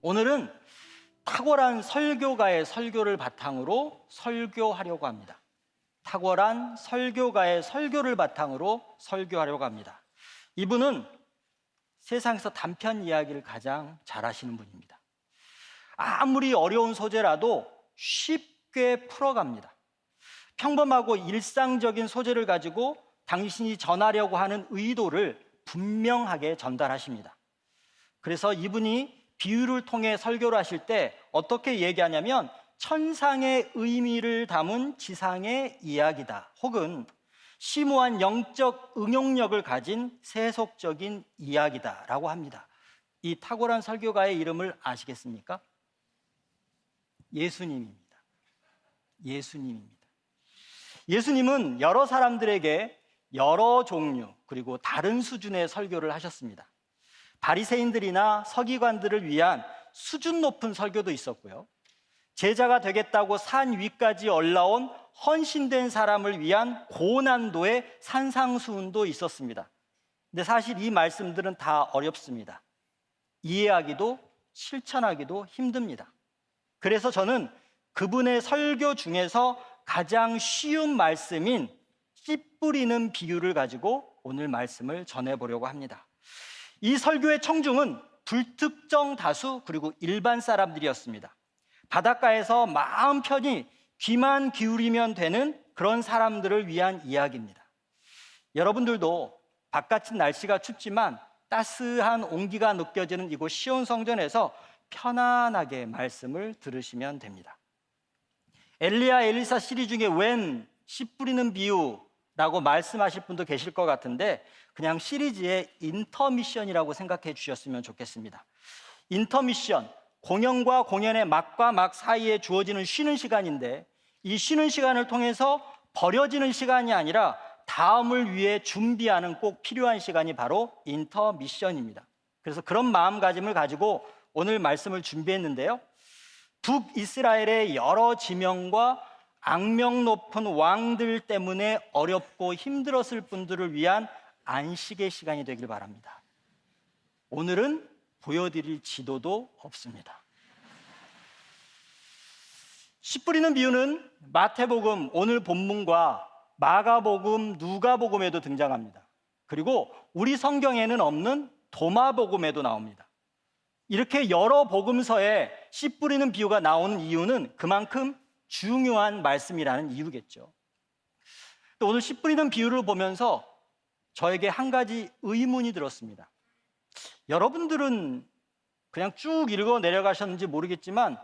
오늘은 탁월한 설교가의 설교를 바탕으로 설교하려고 합니다. 탁월한 설교가의 설교를 바탕으로 설교하려고 합니다. 이분은 세상에서 단편 이야기를 가장 잘하시는 분입니다. 아무리 어려운 소재라도 쉽게 풀어갑니다. 평범하고 일상적인 소재를 가지고 당신이 전하려고 하는 의도를 분명하게 전달하십니다. 그래서 이분이 비유를 통해 설교를 하실 때 어떻게 얘기하냐면 천상의 의미를 담은 지상의 이야기다, 혹은 심오한 영적 응용력을 가진 세속적인 이야기다라고 합니다. 이 탁월한 설교가의 이름을 아시겠습니까? 예수님입니다. 예수님입니다. 예수님은 여러 사람들에게 여러 종류 그리고 다른 수준의 설교를 하셨습니다. 바리새인들이나 서기관들을 위한 수준 높은 설교도 있었고요, 제자가 되겠다고 산 위까지 올라온 헌신된 사람을 위한 고난도의 산상수훈도 있었습니다. 근데 사실 이 말씀들은 다 어렵습니다. 이해하기도 실천하기도 힘듭니다. 그래서 저는 그분의 설교 중에서 가장 쉬운 말씀인 씨 뿌리는 비유를 가지고 오늘 말씀을 전해보려고 합니다. 이 설교의 청중은 불특정 다수 그리고 일반 사람들이었습니다. 바닷가에서 마음 편히 귀만 기울이면 되는 그런 사람들을 위한 이야기입니다. 여러분들도 바깥은 날씨가 춥지만 따스한 온기가 느껴지는 이곳 시온 성전에서 편안하게 말씀을 들으시면 됩니다. 엘리야 엘리사 시리즈 중에 웬 씨 뿌리는 비유라고 말씀하실 분도 계실 것 같은데 그냥 시리즈의 인터미션이라고 생각해 주셨으면 좋겠습니다. 인터미션, 공연과 공연의 막과 막 사이에 주어지는 쉬는 시간인데, 이 쉬는 시간을 통해서 버려지는 시간이 아니라 다음을 위해 준비하는 꼭 필요한 시간이 바로 인터미션입니다. 그래서 그런 마음가짐을 가지고 오늘 말씀을 준비했는데요, 북이스라엘의 여러 지명과 악명 높은 왕들 때문에 어렵고 힘들었을 분들을 위한 안식의 시간이 되길 바랍니다. 오늘은 보여드릴 지도도 없습니다. 씨 뿌리는 비유는 마태복음 오늘 본문과 마가복음, 누가복음에도 등장합니다. 그리고 우리 성경에는 없는 도마복음에도 나옵니다. 이렇게 여러 복음서에 씨 뿌리는 비유가 나오는 이유는 그만큼 중요한 말씀이라는 이유겠죠. 오늘 씨 뿌리는 비유를 보면서 저에게 한 가지 의문이 들었습니다. 여러분들은 그냥 쭉 읽어 내려가셨는지 모르겠지만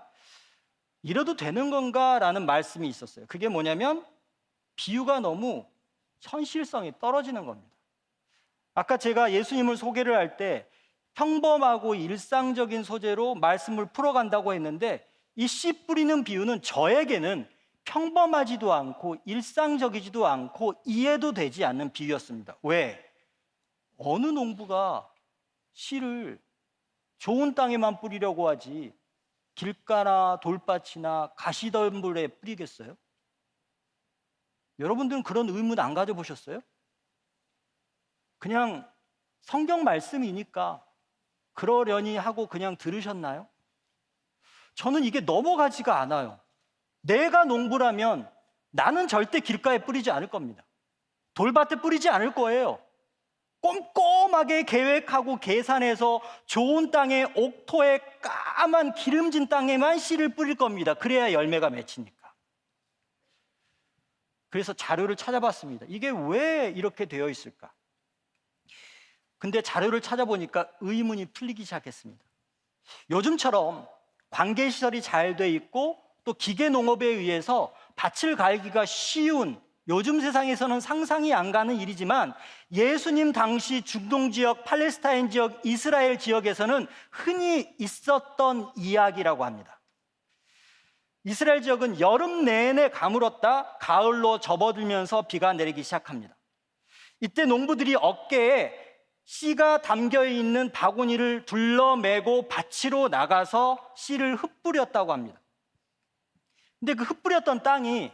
이래도 되는 건가? 라는 말씀이 있었어요. 그게 뭐냐면 비유가 너무 현실성이 떨어지는 겁니다. 아까 제가 예수님을 소개를 할 때 평범하고 일상적인 소재로 말씀을 풀어간다고 했는데, 이 씨 뿌리는 비유는 저에게는 평범하지도 않고 일상적이지도 않고 이해도 되지 않는 비유였습니다. 왜? 어느 농부가 씨를 좋은 땅에만 뿌리려고 하지 길가나 돌밭이나 가시덤불에 뿌리겠어요? 여러분들은 그런 의문 안 가져보셨어요? 그냥 성경 말씀이니까 그러려니 하고 그냥 들으셨나요? 저는 이게 넘어가지가 않아요. 내가 농부라면 나는 절대 길가에 뿌리지 않을 겁니다. 돌밭에 뿌리지 않을 거예요. 꼼꼼하게 계획하고 계산해서 좋은 땅에, 옥토에, 까만 기름진 땅에만 씨를 뿌릴 겁니다. 그래야 열매가 맺히니까. 그래서 자료를 찾아봤습니다. 이게 왜 이렇게 되어 있을까? 근데 자료를 찾아보니까 의문이 풀리기 시작했습니다. 요즘처럼 관계시설이 잘 돼 있고 또 기계농업에 의해서 밭을 갈기가 쉬운 요즘 세상에서는 상상이 안 가는 일이지만, 예수님 당시 중동 지역, 팔레스타인 지역, 이스라엘 지역에서는 흔히 있었던 이야기라고 합니다. 이스라엘 지역은 여름 내내 가물었다 가을로 접어들면서 비가 내리기 시작합니다. 이때 농부들이 어깨에 씨가 담겨있는 바구니를 둘러매고 밭으로 나가서 씨를 흩뿌렸다고 합니다. 근데 그 흩뿌렸던 땅이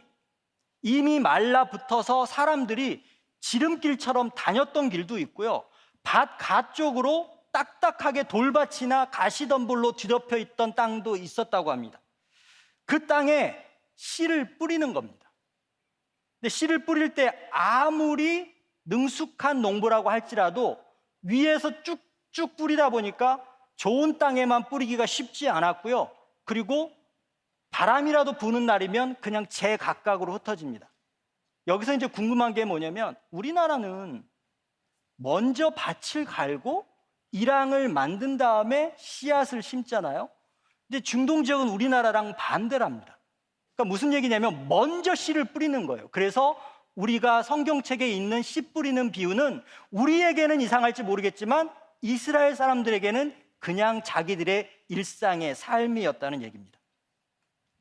이미 말라붙어서 사람들이 지름길처럼 다녔던 길도 있고요, 밭 가쪽으로 딱딱하게 돌밭이나 가시덤불로 뒤덮여 있던 땅도 있었다고 합니다. 그 땅에 씨를 뿌리는 겁니다. 근데 씨를 뿌릴 때 아무리 능숙한 농부라고 할지라도 위에서 쭉쭉 뿌리다 보니까 좋은 땅에만 뿌리기가 쉽지 않았고요. 그리고 바람이라도 부는 날이면 그냥 제각각으로 흩어집니다. 여기서 이제 궁금한 게 뭐냐면 우리나라는 먼저 밭을 갈고 일항을 만든 다음에 씨앗을 심잖아요. 근데 중동 지역은 우리나라랑 반대랍니다. 그러니까 무슨 얘기냐면 먼저 씨를 뿌리는 거예요. 그래서 우리가 성경책에 있는 씨 뿌리는 비유는 우리에게는 이상할지 모르겠지만 이스라엘 사람들에게는 그냥 자기들의 일상의 삶이었다는 얘기입니다.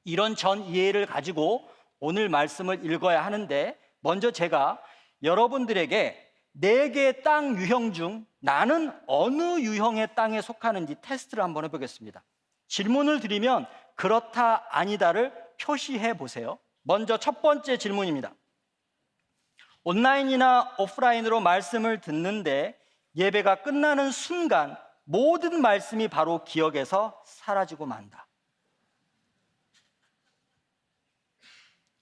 이런 전 이해를 가지고 오늘 말씀을 읽어야 하는데 먼저 제가 여러분들에게 4개의 땅 유형 중 나는 어느 유형의 땅에 속하는지 테스트를 한번 해보겠습니다. 질문을 드리면 그렇다 아니다를 표시해 보세요. 먼저 첫 번째 질문입니다. 온라인이나 오프라인으로 말씀을 듣는데 예배가 끝나는 순간 모든 말씀이 바로 기억에서 사라지고 만다.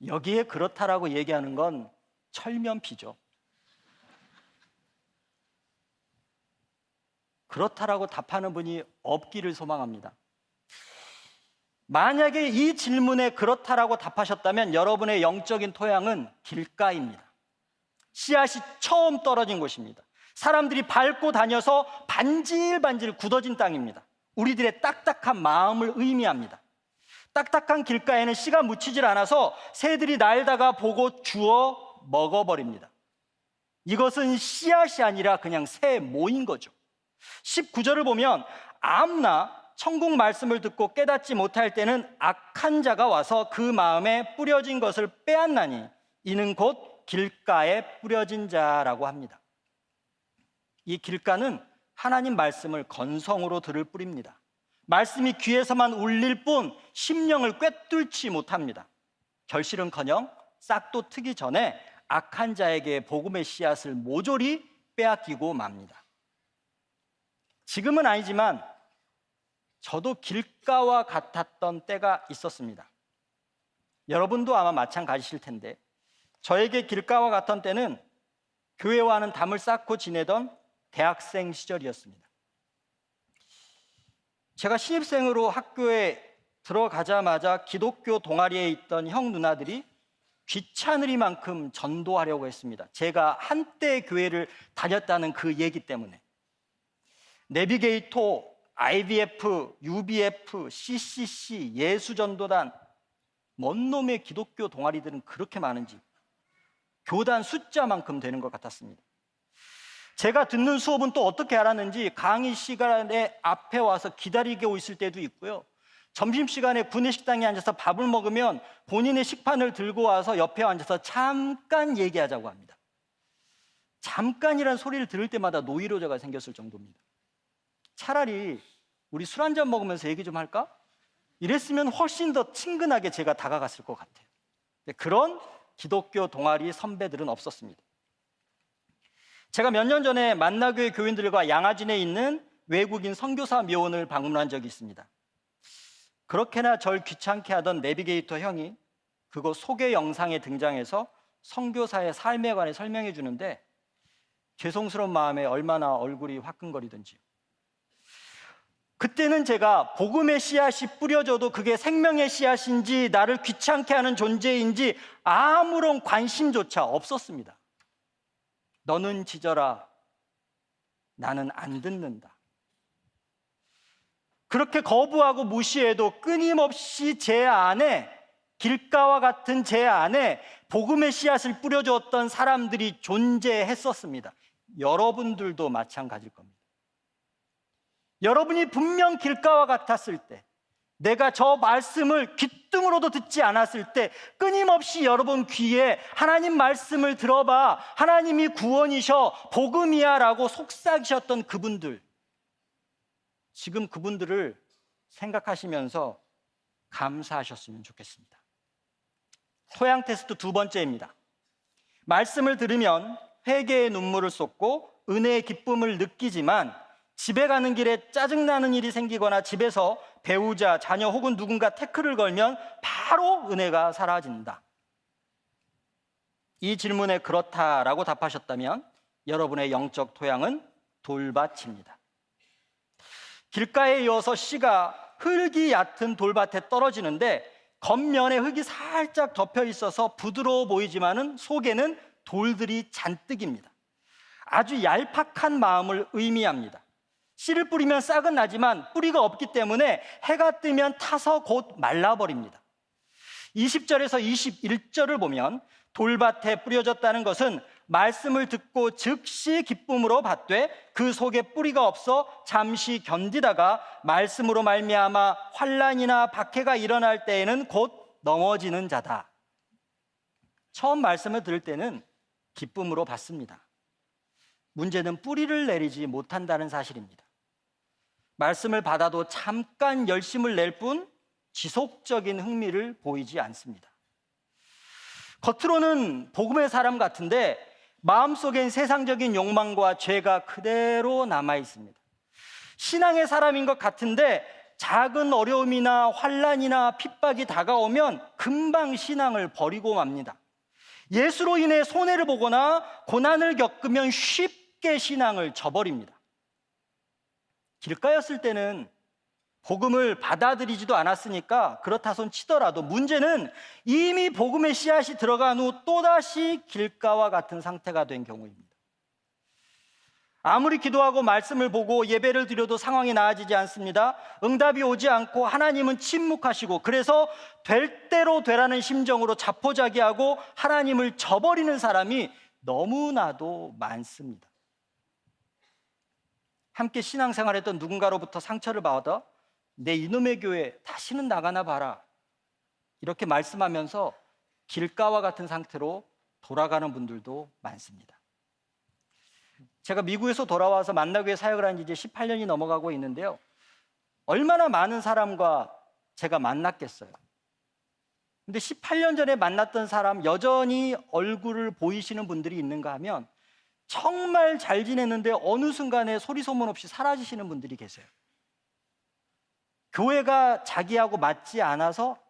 여기에 그렇다라고 얘기하는 건 철면피죠. 그렇다라고 답하는 분이 없기를 소망합니다. 만약에 이 질문에 그렇다라고 답하셨다면 여러분의 영적인 토양은 길가입니다. 씨앗이 처음 떨어진 곳입니다. 사람들이 밟고 다녀서 반질반질 굳어진 땅입니다. 우리들의 딱딱한 마음을 의미합니다. 딱딱한 길가에는 씨가 묻히질 않아서 새들이 날다가 보고 주워 먹어버립니다. 이것은 씨앗이 아니라 그냥 새 모인 거죠. 19절을 보면 아무나 천국 말씀을 듣고 깨닫지 못할 때는 악한 자가 와서 그 마음에 뿌려진 것을 빼앗나니 이는 곧 길가에 뿌려진 자라고 합니다. 이 길가는 하나님 말씀을 건성으로 들을 뿌리입니다. 말씀이 귀에서만 울릴 뿐 심령을 꿰뚫지 못합니다. 결실은커녕 싹도 트기 전에 악한 자에게 복음의 씨앗을 모조리 빼앗기고 맙니다. 지금은 아니지만 저도 길가와 같았던 때가 있었습니다. 여러분도 아마 마찬가지실 텐데 저에게 길가와 같던 때는 교회와는 담을 쌓고 지내던 대학생 시절이었습니다. 제가 신입생으로 학교에 들어가자마자 기독교 동아리에 있던 형 누나들이 귀찮으리만큼 전도하려고 했습니다. 제가 한때 교회를 다녔다는 그 얘기 때문에. 내비게이터, IBF, UBF, CCC, 예수전도단, 뭔 놈의 기독교 동아리들은 그렇게 많은지 교단 숫자만큼 되는 것 같았습니다. 제가 듣는 수업은 또 어떻게 알았는지 강의 시간에 앞에 와서 기다리고 있을 때도 있고요. 점심시간에 구내식당에 앉아서 밥을 먹으면 본인의 식판을 들고 와서 옆에 앉아서 잠깐 얘기하자고 합니다. 잠깐이란 소리를 들을 때마다 노이로제가 생겼을 정도입니다. 차라리 우리 술 한잔 먹으면서 얘기 좀 할까? 이랬으면 훨씬 더 친근하게 제가 다가갔을 것 같아요. 그런 기독교 동아리 선배들은 없었습니다. 제가 몇 년 전에 만나교회 교인들과 양화진에 있는 외국인 선교사 묘원을 방문한 적이 있습니다. 그렇게나 절 귀찮게 하던 내비게이터 형이 그곳 소개 영상에 등장해서 선교사의 삶에 관해 설명해 주는데 죄송스러운 마음에 얼마나 얼굴이 화끈거리던지요. 그때는 제가 복음의 씨앗이 뿌려져도 그게 생명의 씨앗인지 나를 귀찮게 하는 존재인지 아무런 관심조차 없었습니다. 너는 짖어라, 나는 안 듣는다. 그렇게 거부하고 무시해도 끊임없이 제 안에, 길가와 같은 제 안에 복음의 씨앗을 뿌려주었던 사람들이 존재했었습니다. 여러분들도 마찬가지일 겁니다. 여러분이 분명 길가와 같았을 때, 내가 저 말씀을 귓등으로도 듣지 않았을 때 끊임없이 여러분 귀에 하나님 말씀을 들어봐, 하나님이 구원이셔, 복음이야 라고 속삭이셨던 그분들, 지금 그분들을 생각하시면서 감사하셨으면 좋겠습니다. 토양 테스트 두 번째입니다. 말씀을 들으면 회개의 눈물을 쏟고 은혜의 기쁨을 느끼지만 집에 가는 길에 짜증나는 일이 생기거나 집에서 배우자, 자녀 혹은 누군가 태클을 걸면 바로 은혜가 사라진다. 이 질문에 그렇다라고 답하셨다면 여러분의 영적 토양은 돌밭입니다. 길가에 이어서 씨가 흙이 얕은 돌밭에 떨어지는데 겉면에 흙이 살짝 덮여 있어서 부드러워 보이지만은 속에는 돌들이 잔뜩입니다. 아주 얄팍한 마음을 의미합니다. 씨를 뿌리면 싹은 나지만 뿌리가 없기 때문에 해가 뜨면 타서 곧 말라버립니다. 20절에서 21절을 보면 돌밭에 뿌려졌다는 것은 말씀을 듣고 즉시 기쁨으로 받되 그 속에 뿌리가 없어 잠시 견디다가 말씀으로 말미암아 환난이나 박해가 일어날 때에는 곧 넘어지는 자다. 처음 말씀을 들을 때는 기쁨으로 받습니다. 문제는 뿌리를 내리지 못한다는 사실입니다. 말씀을 받아도 잠깐 열심을 낼 뿐 지속적인 흥미를 보이지 않습니다. 겉으로는 복음의 사람 같은데 마음속엔 세상적인 욕망과 죄가 그대로 남아 있습니다. 신앙의 사람인 것 같은데 작은 어려움이나 환난이나 핍박이 다가오면 금방 신앙을 버리고 맙니다. 예수로 인해 손해를 보거나 고난을 겪으면 쉽게 신앙을 저버립니다. 길가였을 때는 복음을 받아들이지도 않았으니까 그렇다 손 치더라도 문제는 이미 복음의 씨앗이 들어간 후 또다시 길가와 같은 상태가 된 경우입니다. 아무리 기도하고 말씀을 보고 예배를 드려도 상황이 나아지지 않습니다. 응답이 오지 않고 하나님은 침묵하시고 그래서 될 대로 되라는 심정으로 자포자기하고 하나님을 저버리는 사람이 너무나도 많습니다. 함께 신앙생활했던 누군가로부터 상처를 받아 내 이놈의 교회 다시는 나가나 봐라 이렇게 말씀하면서 길가와 같은 상태로 돌아가는 분들도 많습니다. 제가 미국에서 돌아와서 만나교회 사역을 한 지 이제 18년이 넘어가고 있는데요, 얼마나 많은 사람과 제가 만났겠어요. 근데 18년 전에 만났던 사람 여전히 얼굴을 보이시는 분들이 있는가 하면 정말 잘 지냈는데 어느 순간에 소리 소문 없이 사라지시는 분들이 계세요. 교회가 자기하고 맞지 않아서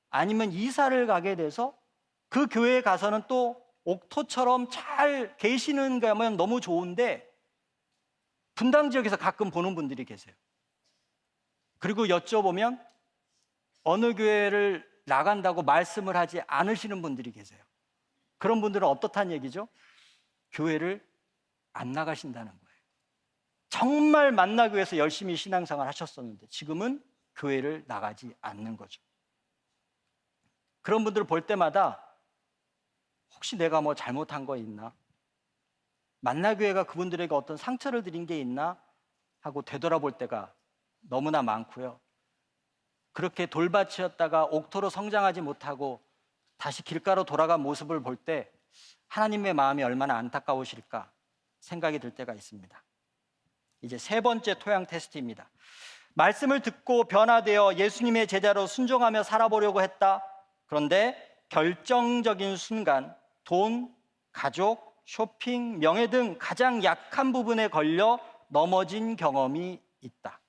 아니면 이사를 가게 돼서 그 교회에 가서는 또 옥토처럼 잘 계시는 거면 너무 좋은데 분당 지역에서 가끔 보는 분들이 계세요. 그리고 여쭤보면 어느 교회를 나간다고 말씀을 하지 않으시는 분들이 계세요. 그런 분들은 어떻다는 얘기죠? 교회를 안 나가신다는 거예요. 정말 만나교회에서 열심히 신앙생활 하셨었는데 지금은 교회를 나가지 않는 거죠. 그런 분들을 볼 때마다 혹시 내가 뭐 잘못한 거 있나? 만나교회가 그분들에게 어떤 상처를 드린 게 있나? 하고 되돌아볼 때가 너무나 많고요. 그렇게 돌밭이었다가 옥토로 성장하지 못하고 다시 길가로 돌아간 모습을 볼 때 하나님의 마음이 얼마나 안타까우실까 생각이 들 때가 있습니다. 이제 세 번째 토양 테스트입니다. 말씀을 듣고 변화되어 예수님의 제자로 순종하며 살아보려고 했다. 그런데 결정적인 순간 돈, 가족, 쇼핑, 명예 등 가장 약한 부분에 걸려 넘어진 경험이 있다.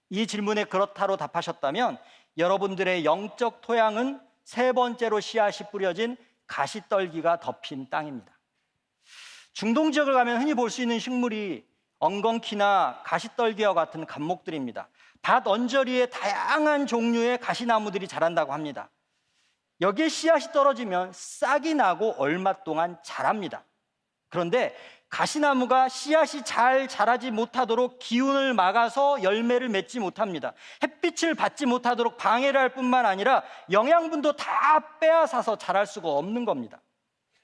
이 질문에 그렇다로 답하셨다면 여러분들의 영적 토양은 세 번째로 씨앗이 뿌려진 가시떨기가 덮인 땅입니다. 중동 지역을 가면 흔히 볼 수 있는 식물이 엉겅퀴나 가시떨기와 같은 감목들입니다. 밭 언저리에 다양한 종류의 가시나무들이 자란다고 합니다. 여기에 씨앗이 떨어지면 싹이 나고 얼마 동안 자랍니다. 그런데 가시나무가 씨앗이 잘 자라지 못하도록 기운을 막아서 열매를 맺지 못합니다. 햇빛을 받지 못하도록 방해를 할 뿐만 아니라 영양분도 다 빼앗아서 자랄 수가 없는 겁니다.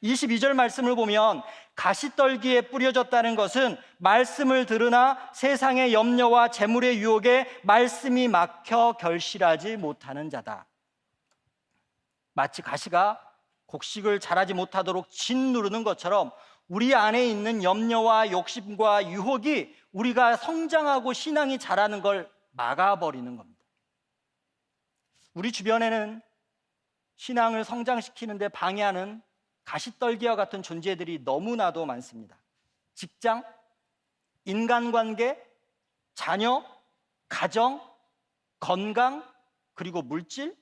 22절 말씀을 보면 가시떨기에 뿌려졌다는 것은 말씀을 들으나 세상의 염려와 재물의 유혹에 말씀이 막혀 결실하지 못하는 자다. 마치 가시가 곡식을 자라지 못하도록 짓누르는 것처럼 우리 안에 있는 염려와 욕심과 유혹이 우리가 성장하고 신앙이 자라는 걸 막아버리는 겁니다. 우리 주변에는 신앙을 성장시키는데 방해하는 가시떨기와 같은 존재들이 너무나도 많습니다. 직장, 인간관계, 자녀, 가정, 건강, 그리고 물질,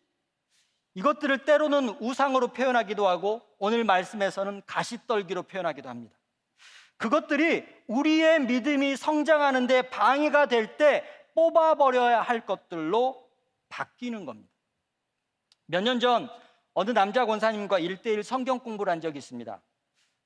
이것들을 때로는 우상으로 표현하기도 하고 오늘 말씀에서는 가시떨기로 표현하기도 합니다. 그것들이 우리의 믿음이 성장하는 데 방해가 될 때 뽑아버려야 할 것들로 바뀌는 겁니다. 몇 년 전 어느 남자 권사님과 1:1 성경 공부를 한 적이 있습니다.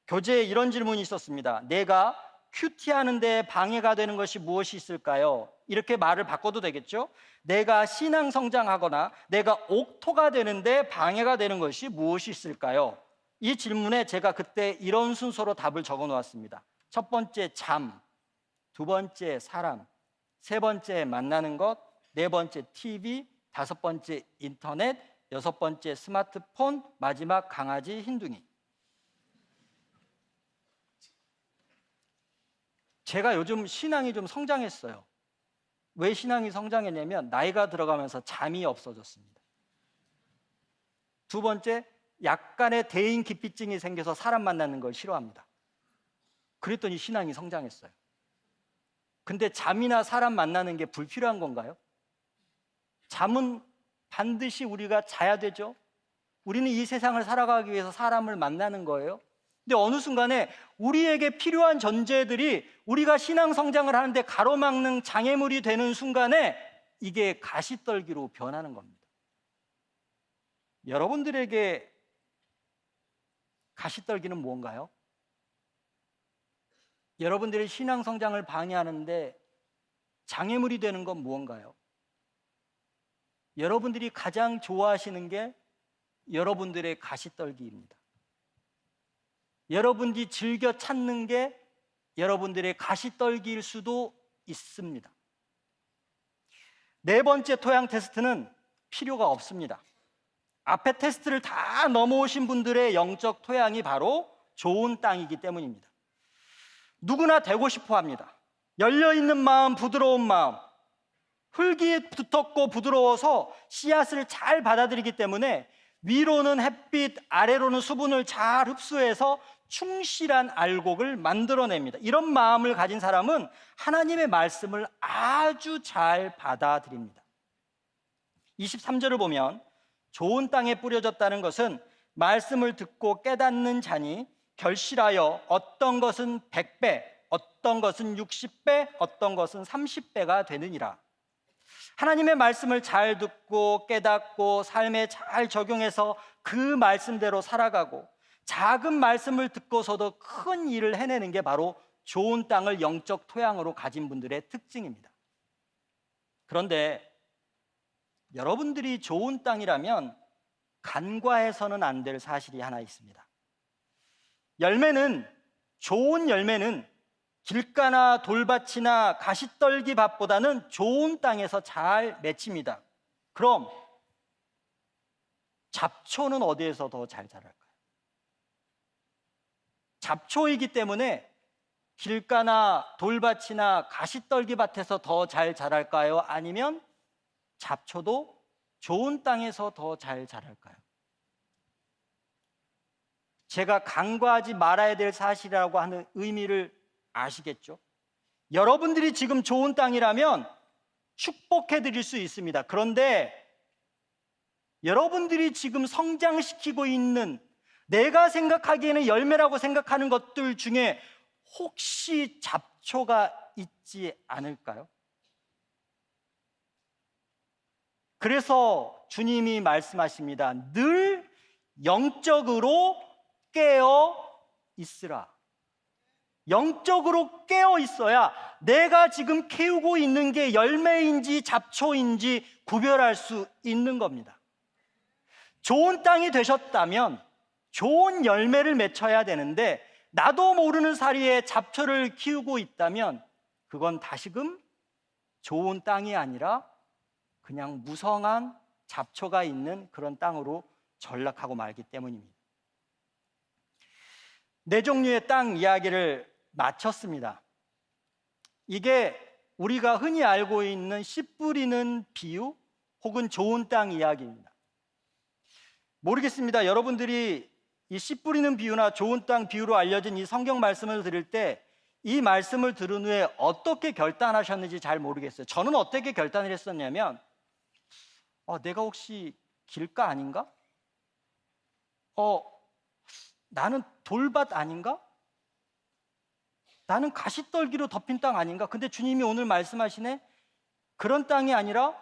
교재에 이런 질문이 있었습니다. 내가 큐티하는 데 방해가 되는 것이 무엇이 있을까요? 이렇게 말을 바꿔도 되겠죠? 내가 신앙 성장하거나 내가 옥토가 되는데 방해가 되는 것이 무엇이 있을까요? 이 질문에 제가 그때 이런 순서로 답을 적어 놓았습니다. 첫 번째 잠, 두 번째 사람, 세 번째 만나는 것, 네 번째 TV, 다섯 번째 인터넷, 여섯 번째 스마트폰, 마지막 강아지 흰둥이. 제가 요즘 신앙이 좀 성장했어요. 왜 신앙이 성장했냐면 나이가 들어가면서 잠이 없어졌습니다. 두 번째, 약간의 대인기피증이 생겨서 사람 만나는 걸 싫어합니다. 그랬더니 신앙이 성장했어요. 근데 잠이나 사람 만나는 게 불필요한 건가요? 잠은 반드시 우리가 자야 되죠. 우리는 이 세상을 살아가기 위해서 사람을 만나는 거예요. 근데 어느 순간에 우리에게 필요한 존재들이 우리가 신앙 성장을 하는데 가로막는 장애물이 되는 순간에 이게 가시떨기로 변하는 겁니다. 여러분들에게 가시떨기는 무언가요? 여러분들의 신앙 성장을 방해하는데 장애물이 되는 건 무언가요? 여러분들이 가장 좋아하시는 게 여러분들의 가시떨기입니다. 여러분들이 즐겨 찾는 게 여러분들의 가시떨기일 수도 있습니다. 네 번째 토양 테스트는 필요가 없습니다. 앞에 테스트를 다 넘어오신 분들의 영적 토양이 바로 좋은 땅이기 때문입니다. 누구나 되고 싶어 합니다. 열려있는 마음, 부드러운 마음, 흙이 두텁고 부드러워서 씨앗을 잘 받아들이기 때문에 위로는 햇빛, 아래로는 수분을 잘 흡수해서 충실한 알곡을 만들어냅니다. 이런 마음을 가진 사람은 하나님의 말씀을 아주 잘 받아들입니다. 23절을 보면 좋은 땅에 뿌려졌다는 것은 말씀을 듣고 깨닫는 자니 결실하여 어떤 것은 100배, 어떤 것은 60배, 어떤 것은 30배가 되느니라. 하나님의 말씀을 잘 듣고 깨닫고 삶에 잘 적용해서 그 말씀대로 살아가고 작은 말씀을 듣고서도 큰 일을 해내는 게 바로 좋은 땅을 영적 토양으로 가진 분들의 특징입니다. 그런데 여러분들이 좋은 땅이라면 간과해서는 안 될 사실이 하나 있습니다. 좋은 열매는 길가나 돌밭이나 가시떨기 밭보다는 좋은 땅에서 잘 맺힙니다. 그럼 잡초는 어디에서 더 잘 자랄까요? 잡초이기 때문에 길가나 돌밭이나 가시떨기 밭에서 더 잘 자랄까요? 아니면 잡초도 좋은 땅에서 더 잘 자랄까요? 제가 간과하지 말아야 될 사실이라고 하는 의미를 아시겠죠? 여러분들이 지금 좋은 땅이라면 축복해 드릴 수 있습니다. 그런데 여러분들이 지금 성장시키고 있는 내가 생각하기에는 열매라고 생각하는 것들 중에 혹시 잡초가 있지 않을까요? 그래서 주님이 말씀하십니다. 늘 영적으로 깨어 있으라. 영적으로 깨어 있어야 내가 지금 키우고 있는 게 열매인지 잡초인지 구별할 수 있는 겁니다. 좋은 땅이 되셨다면 좋은 열매를 맺혀야 되는데 나도 모르는 사이에 잡초를 키우고 있다면 그건 다시금 좋은 땅이 아니라 그냥 무성한 잡초가 있는 그런 땅으로 전락하고 말기 때문입니다. 네 종류의 땅 이야기를 마쳤습니다. 이게 우리가 흔히 알고 있는 씨 뿌리는 비유 혹은 좋은 땅 이야기입니다. 모르겠습니다. 여러분들이 이 씨 뿌리는 비유나 좋은 땅 비유로 알려진 이 성경 말씀을 들을 때 이 말씀을 들은 후에 어떻게 결단하셨는지 잘 모르겠어요. 저는 어떻게 결단을 했었냐면 내가 혹시 길가 아닌가? 나는 돌밭 아닌가? 나는 가시떨기로 덮인 땅 아닌가? 근데 주님이 오늘 말씀하시네. 그런 땅이 아니라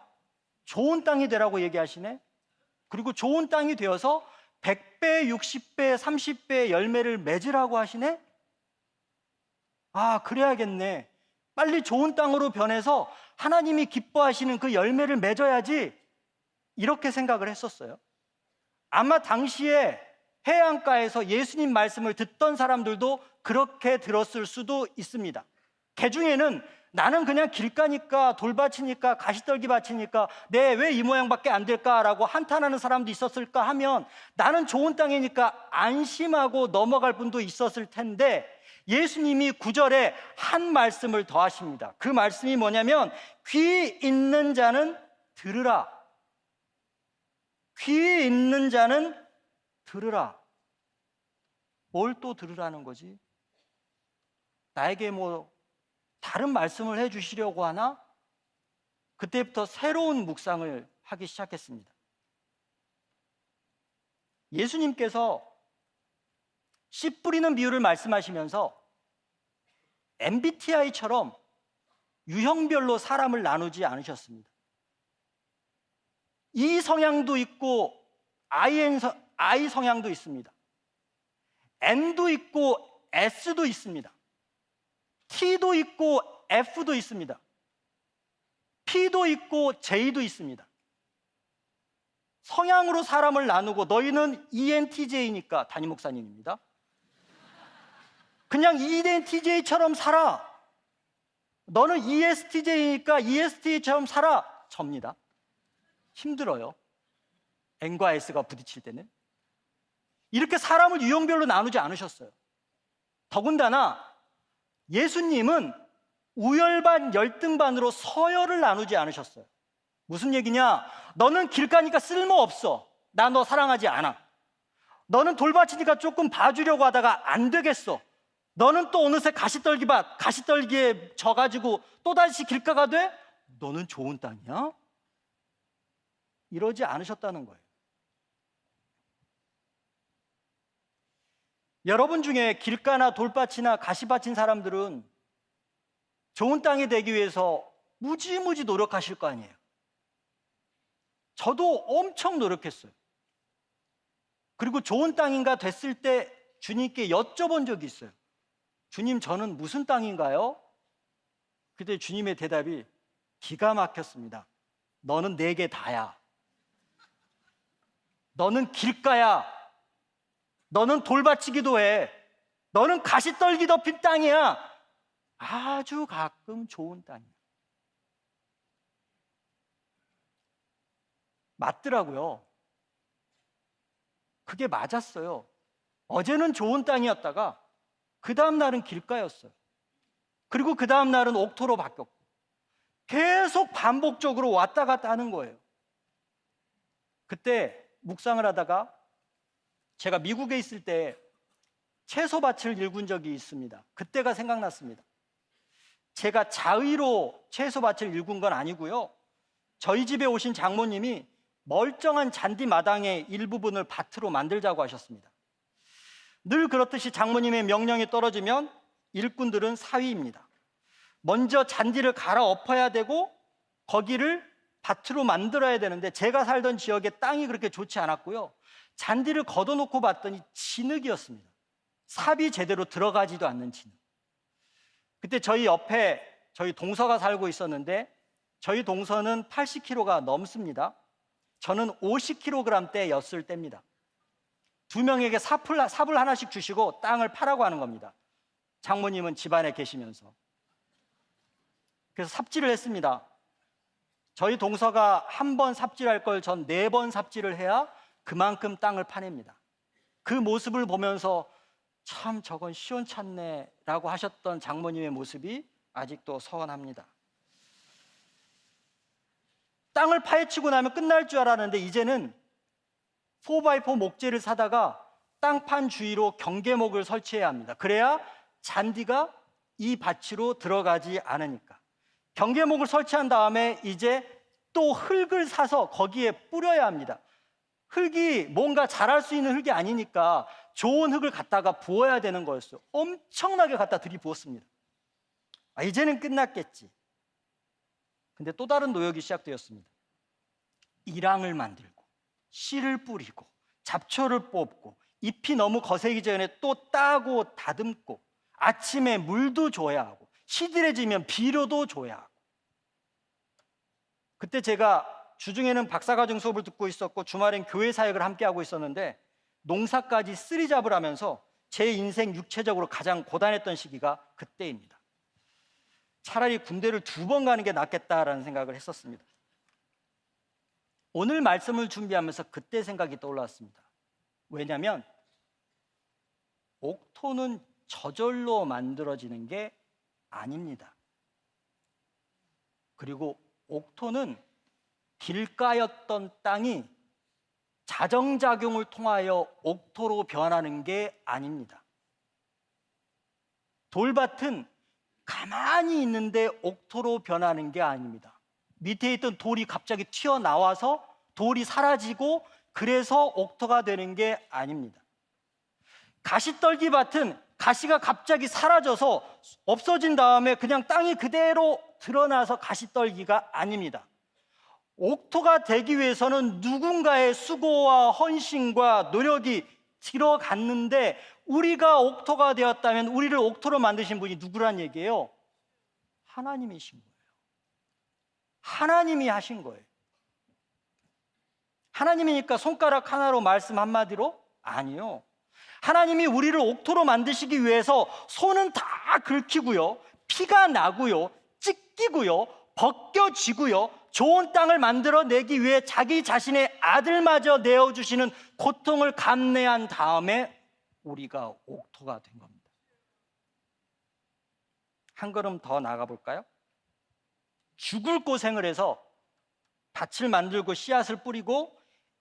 좋은 땅이 되라고 얘기하시네. 그리고 좋은 땅이 되어서 100배, 60배, 30배 열매를 맺으라고 하시네. 그래야겠네. 빨리 좋은 땅으로 변해서 하나님이 기뻐하시는 그 열매를 맺어야지. 이렇게 생각을 했었어요. 아마 당시에 해안가에서 예수님 말씀을 듣던 사람들도 그렇게 들었을 수도 있습니다. 그 중에는 나는 그냥 길가니까 돌밭이니까 가시떨기밭이니까 내 왜 이 모양밖에 안 될까라고 한탄하는 사람도 있었을까 하면 나는 좋은 땅이니까 안심하고 넘어갈 분도 있었을 텐데 예수님이 9절에 한 말씀을 더 하십니다. 그 말씀이 뭐냐면 귀 있는 자는 들으라. 귀 있는 자는 들으라. 뭘 또 들으라는 거지? 나에게 다른 말씀을 해주시려고 하나? 그때부터 새로운 묵상을 하기 시작했습니다. 예수님께서 씨 뿌리는 비유를 말씀하시면서 MBTI처럼 유형별로 사람을 나누지 않으셨습니다. E 성향도 있고 I 성향도 있습니다. N도 있고 S도 있습니다. T도 있고 F도 있습니다. P도 있고 J도 있습니다. 성향으로 사람을 나누고 너희는 ENTJ니까 담임 목사님입니다. 그냥 ENTJ처럼 살아. 너는 ESTJ니까 ESTJ처럼 살아. 접니다. 힘들어요. N과 S가 부딪힐 때는. 이렇게 사람을 유형별로 나누지 않으셨어요. 더군다나 예수님은 우열반, 열등반으로 서열을 나누지 않으셨어요. 무슨 얘기냐? 너는 길가니까 쓸모없어. 나 너 사랑하지 않아. 너는 돌밭이니까 조금 봐주려고 하다가 안 되겠어. 너는 또 어느새 가시떨기에 져가지고 또다시 길가가 돼? 너는 좋은 땅이야? 이러지 않으셨다는 거예요. 여러분 중에 길가나 돌밭이나 가시밭인 사람들은 좋은 땅이 되기 위해서 무지무지 노력하실 거 아니에요. 저도 엄청 노력했어요. 그리고 좋은 땅인가 됐을 때 주님께 여쭤본 적이 있어요. 주님, 저는 무슨 땅인가요? 그때 주님의 대답이 기가 막혔습니다. 너는 내게 다야. 너는 길가야. 너는 돌밭이기도 해. 너는 가시떨기 덮인 땅이야. 아주 가끔 좋은 땅이야. 맞더라고요. 그게 맞았어요. 어제는 좋은 땅이었다가 그 다음 날은 길가였어요. 그리고 그 다음 날은 옥토로 바뀌었고 계속 반복적으로 왔다 갔다 하는 거예요. 그때 묵상을 하다가 제가 미국에 있을 때 채소밭을 일군 적이 있습니다. 그때가 생각났습니다. 제가 자의로 채소밭을 일군 건 아니고요. 저희 집에 오신 장모님이 멀쩡한 잔디 마당의 일부분을 밭으로 만들자고 하셨습니다. 늘 그렇듯이 장모님의 명령이 떨어지면 일꾼들은 사위입니다. 먼저 잔디를 갈아엎어야 되고 거기를 밭으로 만들어야 되는데 제가 살던 지역에 땅이 그렇게 좋지 않았고요. 잔디를 걷어놓고 봤더니 진흙이었습니다. 삽이 제대로 들어가지도 않는 진흙. 그때 저희 옆에 저희 동서가 살고 있었는데 저희 동서는 80kg가 넘습니다. 저는 50kg대였을 때입니다. 두 명에게 삽을 하나씩 주시고 땅을 파라고 하는 겁니다. 장모님은 집안에 계시면서. 그래서 삽질을 했습니다. 저희 동서가 한 번 삽질할 걸 전 4번 삽질을 해야 그만큼 땅을 파냅니다. 그 모습을 보면서 참 저건 시원찮네 라고 하셨던 장모님의 모습이 아직도 서운합니다. 땅을 파헤치고 나면 끝날 줄 알았는데 이제는 4x4 목재를 사다가 땅판 주위로 경계목을 설치해야 합니다. 그래야 잔디가 이 밭으로 들어가지 않으니까. 경계목을 설치한 다음에 이제 또 흙을 사서 거기에 뿌려야 합니다. 흙이 뭔가 자랄 수 있는 흙이 아니니까 좋은 흙을 갖다가 부어야 되는 거였어요. 엄청나게 갖다 들이부었습니다. 이제는 끝났겠지. 근데 또 다른 노역이 시작되었습니다. 이랑을 만들고 씨를 뿌리고 잡초를 뽑고 잎이 너무 거세기 전에 또 따고 다듬고 아침에 물도 줘야 하고 시들해지면 비료도 줘야 하고. 그때 제가 주중에는 박사과정 수업을 듣고 있었고 주말엔 교회 사역을 함께 하고 있었는데 농사까지 쓰리잡을 하면서 제 인생 육체적으로 가장 고단했던 시기가 그때입니다. 차라리 군대를 2번 가는 게 낫겠다라는 생각을 했었습니다. 오늘 말씀을 준비하면서 그때 생각이 떠올랐습니다. 왜냐하면 옥토는 저절로 만들어지는 게 아닙니다. 그리고 옥토는 길가였던 땅이 자정작용을 통하여 옥토로 변하는 게 아닙니다. 돌밭은 가만히 있는데 옥토로 변하는 게 아닙니다. 밑에 있던 돌이 갑자기 튀어나와서 돌이 사라지고 그래서 옥토가 되는 게 아닙니다. 가시떨기 밭은 가시가 갑자기 사라져서 없어진 다음에 그냥 땅이 그대로 드러나서 가시떨기가 아닙니다. 옥토가 되기 위해서는 누군가의 수고와 헌신과 노력이 들어갔는데 우리가 옥토가 되었다면 우리를 옥토로 만드신 분이 누구란 얘기예요? 하나님이신 거예요. 하나님이 하신 거예요. 하나님이니까 손가락 하나로 말씀 한마디로? 아니요. 하나님이 우리를 옥토로 만드시기 위해서 손은 다 긁히고요, 피가 나고요, 찢기고요, 벗겨지고요, 좋은 땅을 만들어내기 위해 자기 자신의 아들마저 내어주시는 고통을 감내한 다음에 우리가 옥토가 된 겁니다. 한 걸음 더 나가 볼까요? 죽을 고생을 해서 밭을 만들고 씨앗을 뿌리고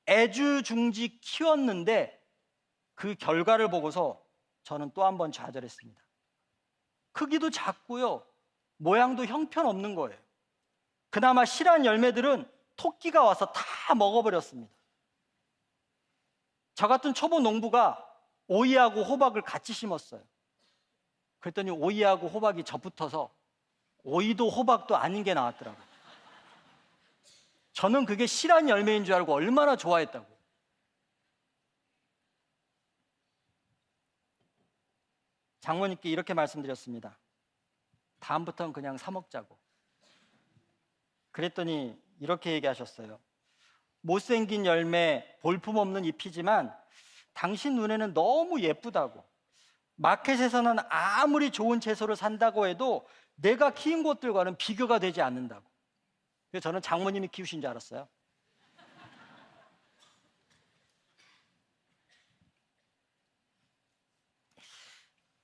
애주중지 키웠는데 그 결과를 보고서 저는 또 한 번 좌절했습니다. 크기도 작고요, 모양도 형편없는 거예요. 그나마 실한 열매들은 토끼가 와서 다 먹어버렸습니다. 저 같은 초보 농부가 오이하고 호박을 같이 심었어요. 그랬더니 오이하고 호박이 접붙어서 오이도 호박도 아닌 게 나왔더라고요. 저는 그게 실한 열매인 줄 알고 얼마나 좋아했다고. 장모님께 이렇게 말씀드렸습니다. 다음부터는 그냥 사 먹자고. 그랬더니 이렇게 얘기하셨어요. 못생긴 열매, 볼품없는 잎이지만 당신 눈에는 너무 예쁘다고. 마켓에서는 아무리 좋은 채소를 산다고 해도 내가 키운 것들과는 비교가 되지 않는다고. 그래서 저는 장모님이 키우신 줄 알았어요.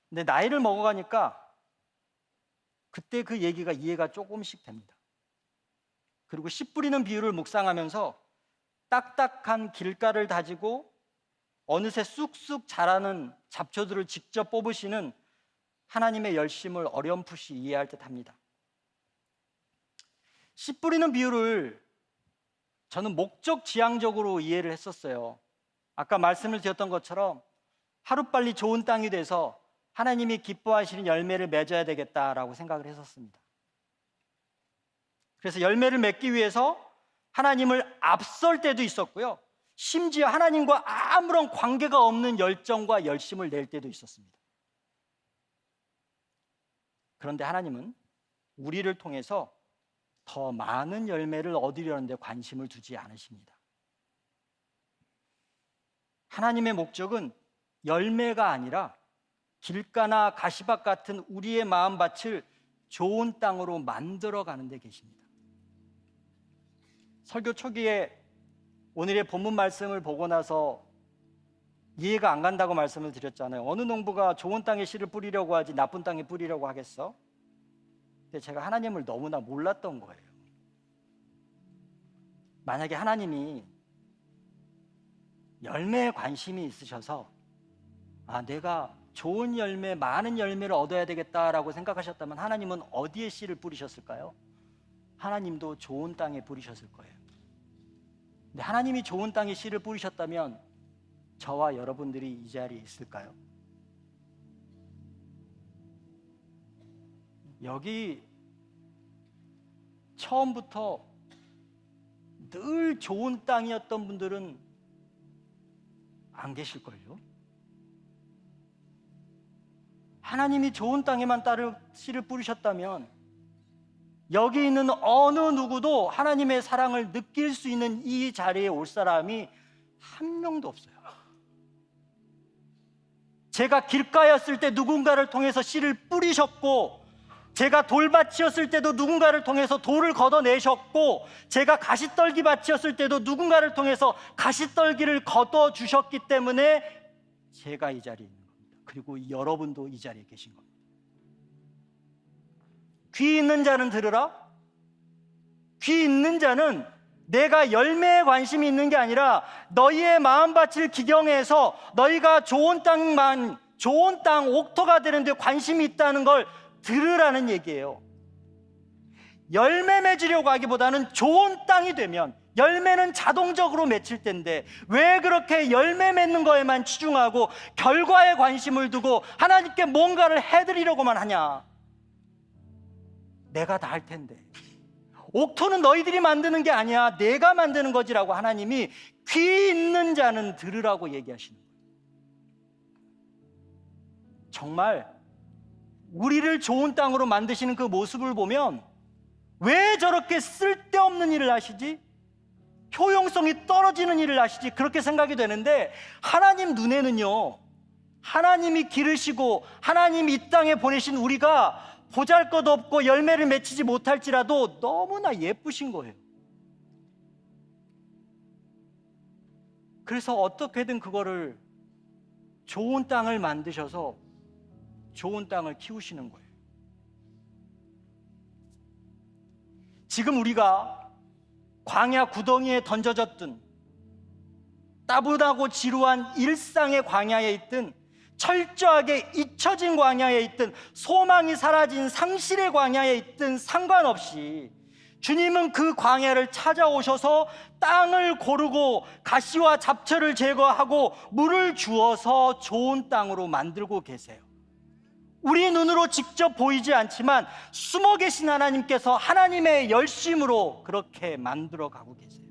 근데 나이를 먹어가니까 그때 그 얘기가 이해가 조금씩 됩니다. 그리고 씨 뿌리는 비유를 묵상하면서 딱딱한 길가를 다지고 어느새 쑥쑥 자라는 잡초들을 직접 뽑으시는 하나님의 열심을 어렴풋이 이해할 듯합니다. 씨 뿌리는 비유를 저는 목적 지향적으로 이해를 했었어요. 아까 말씀을 드렸던 것처럼 하루빨리 좋은 땅이 돼서 하나님이 기뻐하시는 열매를 맺어야 되겠다라고 생각을 했었습니다. 그래서 열매를 맺기 위해서 하나님을 앞설 때도 있었고요, 심지어 하나님과 아무런 관계가 없는 열정과 열심을 낼 때도 있었습니다. 그런데 하나님은 우리를 통해서 더 많은 열매를 얻으려는 데 관심을 두지 않으십니다. 하나님의 목적은 열매가 아니라 길가나 가시밭 같은 우리의 마음밭을 좋은 땅으로 만들어가는 데 계십니다. 설교 초기에 오늘의 본문 말씀을 보고 나서 이해가 안 간다고 말씀을 드렸잖아요. 어느 농부가 좋은 땅에 씨를 뿌리려고 하지 나쁜 땅에 뿌리려고 하겠어? 근데 제가 하나님을 너무나 몰랐던 거예요. 만약에 하나님이 열매에 관심이 있으셔서 내가 좋은 열매, 많은 열매를 얻어야 되겠다라고 생각하셨다면 하나님은 어디에 씨를 뿌리셨을까요? 하나님도 좋은 땅에 뿌리셨을 거예요. 근데 하나님이 좋은 땅에 씨를 뿌리셨다면 저와 여러분들이 이 자리에 있을까요? 여기 처음부터 늘 좋은 땅이었던 분들은 안 계실걸요? 하나님이 좋은 땅에만 씨를 뿌리셨다면 여기 있는 어느 누구도 하나님의 사랑을 느낄 수 있는 이 자리에 올 사람이 한 명도 없어요. 제가 길가였을 때 누군가를 통해서 씨를 뿌리셨고, 제가 돌밭이었을 때도 누군가를 통해서 돌을 걷어내셨고, 제가 가시떨기 밭이었을 때도 누군가를 통해서 가시떨기를 걷어주셨기 때문에 제가 이 자리에 있는 겁니다. 그리고 여러분도 이 자리에 계신 겁니다. 귀 있는 자는 들으라. 귀 있는 자는 내가 열매에 관심이 있는 게 아니라 너희의 마음밭을 기경해서 너희가 좋은 땅, 옥토가 되는 데 관심이 있다는 걸 들으라는 얘기예요. 열매 맺으려고 하기보다는 좋은 땅이 되면 열매는 자동적으로 맺힐 텐데 왜 그렇게 열매 맺는 거에만 치중하고 결과에 관심을 두고 하나님께 뭔가를 해드리려고만 하냐? 내가 다 할 텐데. 옥토는 너희들이 만드는 게 아니야, 내가 만드는 거지라고 하나님이 귀 있는 자는 들으라고 얘기하시는 거예요. 정말 우리를 좋은 땅으로 만드시는 그 모습을 보면 왜 저렇게 쓸데없는 일을 하시지? 효용성이 떨어지는 일을 하시지? 그렇게 생각이 되는데, 하나님 눈에는요, 하나님이 기르시고 하나님이 이 땅에 보내신 우리가 보잘것없고 열매를 맺히지 못할지라도 너무나 예쁘신 거예요. 그래서 어떻게든 그거를 좋은 땅을 만드셔서 좋은 땅을 키우시는 거예요. 지금 우리가 광야 구덩이에 던져졌든 따분하고 지루한 일상의 광야에 있든 철저하게 잊혀진 광야에 있든 소망이 사라진 상실의 광야에 있든 상관없이 주님은 그 광야를 찾아오셔서 땅을 고르고 가시와 잡초를 제거하고 물을 주어서 좋은 땅으로 만들고 계세요. 우리 눈으로 직접 보이지 않지만 숨어 계신 하나님께서 하나님의 열심으로 그렇게 만들어 가고 계세요.